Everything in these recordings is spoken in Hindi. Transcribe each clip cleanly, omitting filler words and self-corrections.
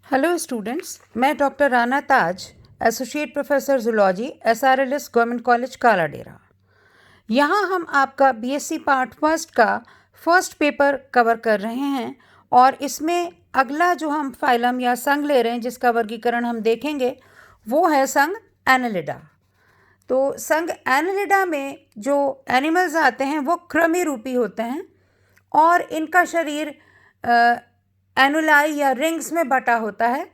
हेलो स्टूडेंट्स, मैं doctor Rana Taj, associate professor zoology, SRLS government college Kaladera. यहाँ हम आपका बीएससी पार्ट फर्स्ट का फर्स्ट पेपर कवर कर रहे हैं और इसमें अगला जो हम फाइलम या संघ ले रहे हैं जिसका वर्गीकरण हम देखेंगे वो है संघ एनेलिडा। तो संघ एनेलिडा में जो एनिमल्स आते हैं वो कृमि रूपी होते हैं और इनका शरीर एनुलाई या रिंग्स में बटा होता है,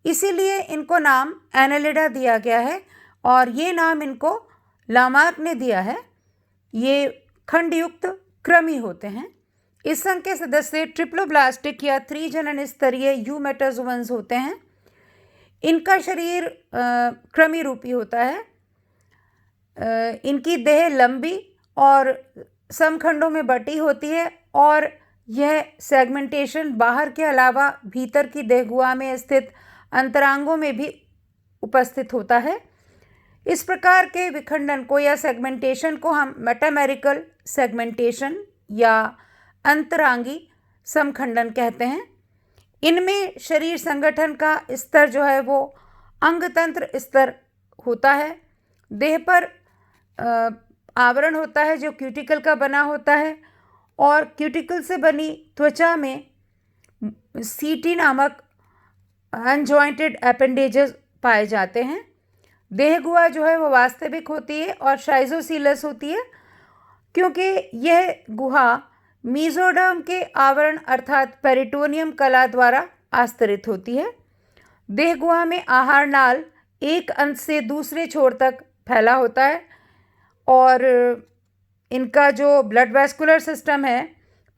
इसीलिए इनको नाम एनेलिडा दिया गया है और ये नाम इनको लामार्क ने दिया है। ये खंडयुक्त कृमि होते हैं। इस संघ के सदस्य ट्रिप्लोब्लास्टिक या त्रिजनन स्तरीय यूमेटाजोअन्स होते हैं। इनका शरीर कृमि रूपी होता है। इनकी देह लंबी और समखंडों में बटी होती है और यह सेगमेंटेशन बाहर के अलावा भीतर की देहगुहा में स्थित अंतरांगों में भी उपस्थित होता है। इस प्रकार के विखंडन को या सेगमेंटेशन को हम मेटामेरिकल सेगमेंटेशन या अंतरांगी समखंडन कहते हैं। इनमें शरीर संगठन का स्तर जो है वो अंगतंत्र स्तर होता है। देह पर आवरण होता है जो क्यूटिकल का बना होता है और क्यूटिकल से बनी त्वचा में सीटी नामक अनजॉइंटेड एपेंडेजेस पाए जाते हैं। देहगुहा जो है वो वास्तविक होती है और शाइजोसीलस होती है क्योंकि यह गुहा मीजोडर्म के आवरण अर्थात पेरिटोनियम कला द्वारा आस्तरित होती है। देहगुहा में आहार नाल एक अंत से दूसरे छोर तक फैला होता है और इनका जो ब्लड वैस्कुलर सिस्टम है,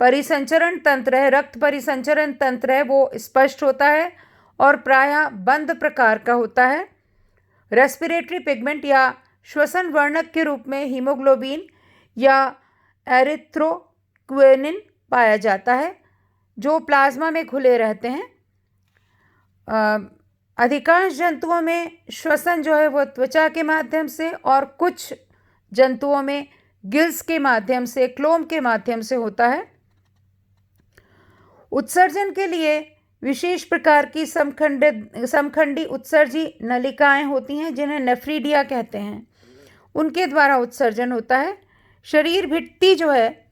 परिसंचरण तंत्र है, रक्त परिसंचरण तंत्र है, वो स्पष्ट होता है और प्रायः बंद प्रकार का होता है। रेस्पिरेटरी पिगमेंट या श्वसन वर्णक के रूप में हीमोग्लोबिन या एरिथ्रोक्वेनिन पाया जाता है जो प्लाज्मा में घुले रहते हैं। अधिकांश जंतुओं में श्वसन जो है वो त्वचा के माध्यम से और कुछ जंतुओं में गिल्स के माध्यम से, क्लोम के माध्यम से होता है। उत्सर्जन के लिए विशेष प्रकार की समखंडी उत्सर्जी नलिकाएं होती हैं जिन्हें नेफ्रीडिया कहते हैं, उनके द्वारा उत्सर्जन होता है। शरीर भित्ति जो है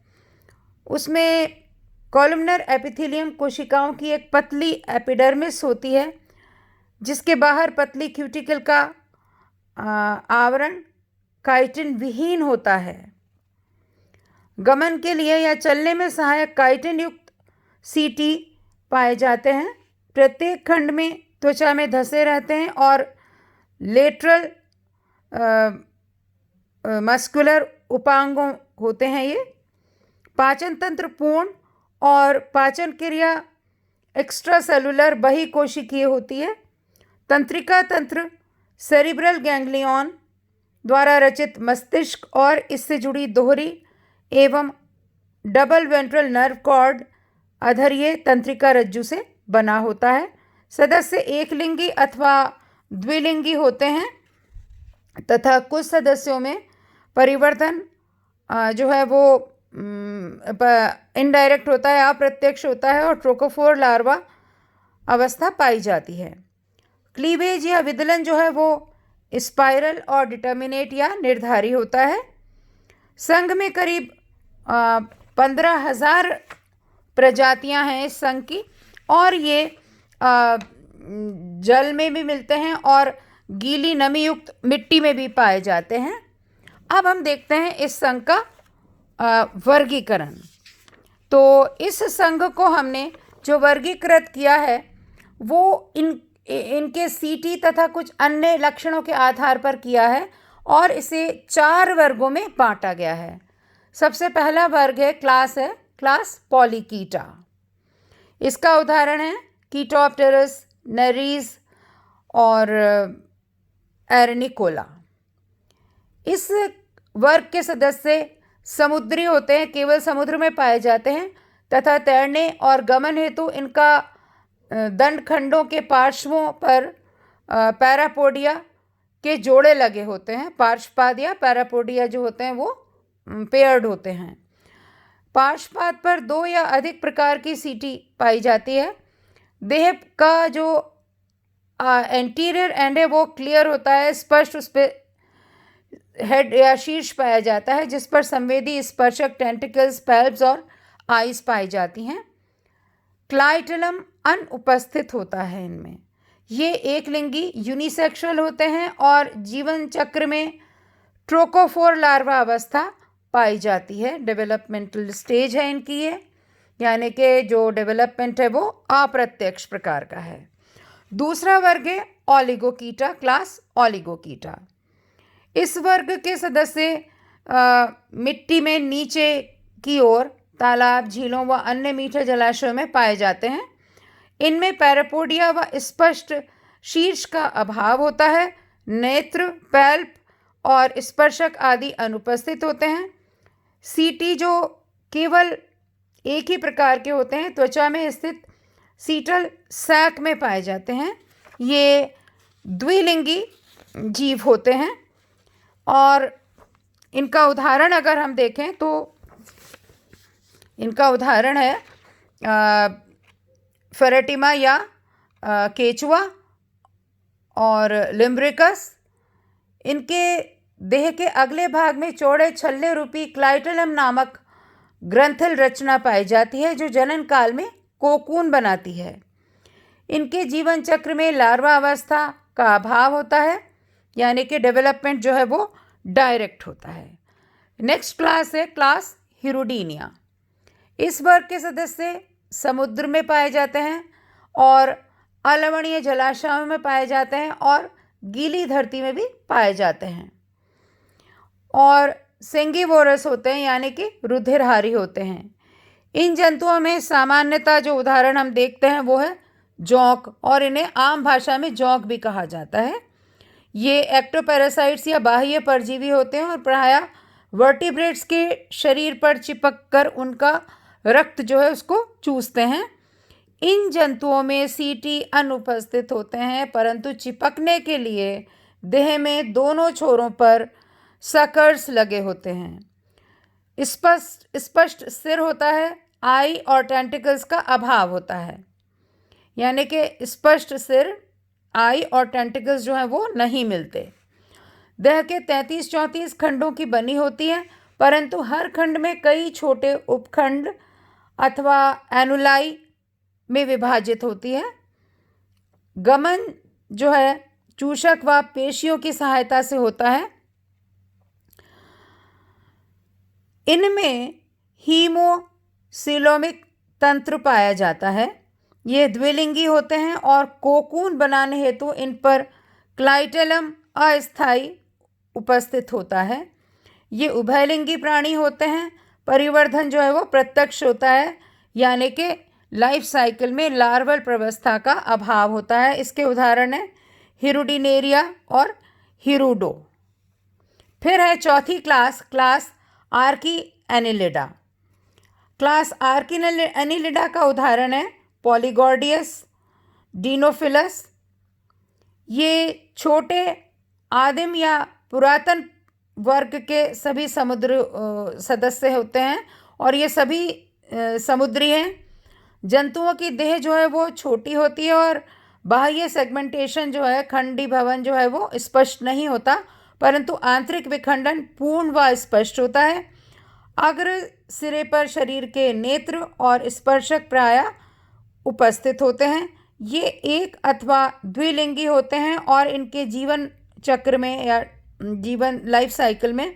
उसमें कॉलमनर एपिथेलियम कोशिकाओं की एक पतली एपिडर्मिस होती है जिसके बाहर पतली क्यूटिकल का आवरण काइटिन विहीन होता है। गमन के लिए या चलने में सहायक काइटिन युक्त सीटी पाए जाते हैं। प्रत्येक खंड में त्वचा में धंसे रहते हैं और लेटरल मस्कुलर उपांगों होते हैं। ये पाचन तंत्र पूर्ण और पाचन क्रिया एक्स्ट्रा सेलुलर बहिकोशिकीय होती है। तंत्रिका तंत्र सेरिब्रल गैंग्लियन द्वारा रचित मस्तिष्क और इससे जुड़ी दोहरी एवं डबल वेंट्रल नर्व कॉर्ड अधरीय तंत्रिका रज्जु से बना होता है। सदस्य एक लिंगी अथवा द्विलिंगी होते हैं तथा कुछ सदस्यों में परिवर्तन जो है वो इनडायरेक्ट होता है, अप्रत्यक्ष होता है और ट्रोकोफोर लार्वा अवस्था पाई जाती है। क्लीवेज या विदलन जो है वो स्पाइरल और डिटर्मिनेट या निर्धारी होता है। संघ में करीब 15,000 प्रजातियां हैं इस संघ की और ये जल में भी मिलते हैं और गीली नमी युक्त मिट्टी में भी पाए जाते हैं। अब हम देखते हैं इस संघ का वर्गीकरण। तो इस संघ को हमने जो वर्गीकृत किया है वो इनके सीटी तथा कुछ अन्य लक्षणों के आधार पर किया है और इसे 4 वर्गों में बांटा गया है। सबसे पहला वर्ग है क्लास पॉलीकीटा। इसका उदाहरण है कीटोप्टेरस, नेरीज और एरनिकोला। इस वर्ग के सदस्य समुद्री होते हैं, केवल समुद्र में पाए जाते हैं तथा तैरने और गमन हेतु इनका दंडखंडों के पार्श्वों पर पैरापोडिया के जोड़े लगे होते हैं। पार्श्वपाद या पैरापोडिया जो होते हैं वो पेयर्ड होते हैं। पार्श्वपाद पर 2 या अधिक प्रकार की सीटी पाई जाती है। देह का जो एंटीरियर एंड है वो क्लियर होता है, स्पष्ट उस पर हेड या शीर्ष पाया जाता है, जिस पर संवेदी स्पर्शक टेंटिकल्स, पैल्ब्स और आइज पाई जाती हैं। क्लाइटलम अनुपस्थित होता है इनमें। ये एक लिंगी यूनिसेक्सुअल होते हैं और जीवन चक्र में ट्रोकोफोर लार्वा अवस्था पाई जाती है। डेवलपमेंटल स्टेज है इनकी ये, यानी कि जो डेवलपमेंट है वो अप्रत्यक्ष प्रकार का है। दूसरा वर्ग है ओलिगोकीटा, क्लास ओलिगोकीटा। इस वर्ग के सदस्य मिट्टी में नीचे की ओर तालाब, झीलों व अन्य मीठे जलाशयों में पाए जाते हैं। इनमें पैरापोडिया व स्पष्ट शीर्ष का अभाव होता है। नेत्र, पैल्प और स्पर्शक आदि अनुपस्थित होते हैं। सीटी जो केवल एक ही प्रकार के होते हैं, त्वचा में स्थित सीटल सैक में पाए जाते हैं। ये द्विलिंगी जीव होते हैं और इनका उदाहरण अगर हम देखें तो इनका उदाहरण है फेरेटिमा या केचुआ और लिम्ब्रिकस। इनके देह के अगले भाग में चौड़े छल्ले रूपी क्लाइटलम नामक ग्रंथिल रचना पाई जाती है, जो जनन काल में कोकून बनाती है। इनके जीवन चक्र में लार्वा अवस्था का अभाव होता है, यानी कि डेवलपमेंट जो है वो डायरेक्ट होता है। नेक्स्ट क्लास है क्लास हिरुडीनिया। इस वर्ग के सदस्य समुद्र में पाए जाते हैं और अलवणीय जलाशयों में पाए जाते हैं और गीली धरती में भी पाए जाते हैं और सेंगिवोरस होते हैं, यानी कि रुधिरहारी होते हैं। इन जंतुओं में सामान्यतः जो उदाहरण हम देखते हैं वो है जोंक, और इन्हें आम भाषा में जोंक भी कहा जाता है। ये एक्टोपैरासाइट्स या बाह्य परजीवी होते हैं और प्रायः वर्टिब्रेट्स के शरीर पर चिपक कर उनका रक्त जो है उसको चूसते हैं। इन जंतुओं में सीटी अनुपस्थित होते हैं, परंतु चिपकने के लिए देह में दोनों छोरों पर सकर्स लगे होते हैं। स्पष्ट सिर होता है। आई और टेंटिकल्स का अभाव होता है, यानी कि स्पष्ट सिर, आई और टेंटिकल्स जो हैं वो नहीं मिलते। देह के 33-34 खंडों की बनी होती है, परंतु हर खंड में कई छोटे उपखंड अथवा एनुलाई में विभाजित होती है। गमन जो है चूषक व पेशियों की सहायता से होता है। इनमें हीमोसिलोमिक तंत्र पाया जाता है। ये द्विलिंगी होते हैं और कोकून बनाने हेतु इन पर क्लाइटलम अस्थायी उपस्थित होता है। ये उभयलिंगी प्राणी होते हैं। परिवर्धन जो है वो प्रत्यक्ष होता है, यानी कि लाइफ साइकिल में लार्वल प्रवस्था का अभाव होता है। इसके उदाहरण हैं हिरुडिनेरिया और हिरुडो। फिर है चौथी class, class Archie Annelida. Class Archie Annelida का उदाहरण है पॉलीगॉर्डियस, डिनोफिलस। ये छोटे आदिम या पुरातन वर्ग के सभी समुद्र सदस्य होते हैं और ये सभी समुद्री हैं। जंतुओं की देह जो है वो छोटी होती है और बाह्य सेगमेंटेशन जो है, खंडी भवन जो है वो स्पष्ट नहीं होता, परंतु आंतरिक विखंडन पूर्ण व स्पष्ट होता है। अग्र सिरे पर शरीर के नेत्र और स्पर्शक प्रायः उपस्थित होते हैं। ये एक अथवा द्विलिंगी होते हैं और इनके जीवन चक्र में या जीवन लाइफ साइकिल में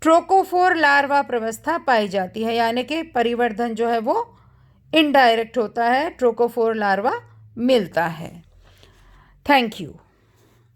ट्रोकोफोर लार्वा प्रवस्था पाई जाती है, यानी कि परिवर्धन जो है वो इनडायरेक्ट होता है, ट्रोकोफोर लार्वा मिलता है। Thank you.